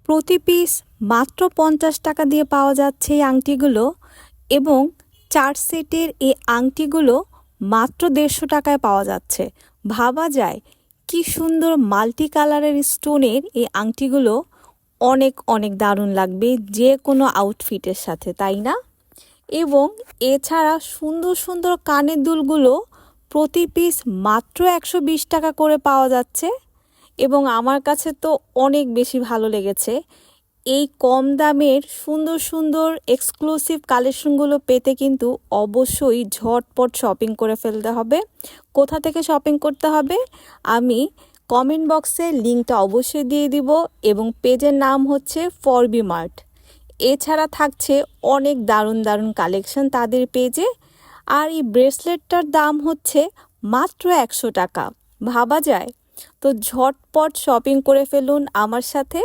প্রতি পিস মাত্র 50 টাকা দিয়ে পাওয়া যাচ্ছে এই আংটিগুলো এবং 4 সেটের এই আংটিগুলো মাত্র 150 টাকায় পাওয়া যাচ্ছে। ভাবা যায় কি সুন্দর মাল্টি কালারের স্টোনের এই আংটিগুলো অনেক অনেক দারুণ লাগবে যে কোনো আউটফিটের সাথে, তাই না? এবং এছাড়া সুন্দর সুন্দর কানের দুলগুলো প্রতি পিস মাত্র 120 টাকা করে পাওয়া যাচ্ছে এবং আমার কাছে তো অনেক বেশি ভালো লেগেছে। এই কম দামের সুন্দর সুন্দর এক্সক্লুসিভ কালেকশনগুলো পেতে কিন্তু অবশ্যই ঝটপট শপিং করে ফেলতে হবে। কোথা থেকে শপিং করতে হবে আমি কমেন্ট বক্সে লিঙ্কটা অবশ্যই দিয়ে দিব এবং পেজের নাম হচ্ছে ফরবি মার্ট। এছাড়া থাকছে অনেক দারুণ দারুণ কালেকশন তাদের পেজে। আর এই ব্রেসলেটটার দাম হচ্ছে মাত্র 100 টাকা। ভাবা যায়? তো ঝটপট শপিং করে ফেলুন আমার সাথে।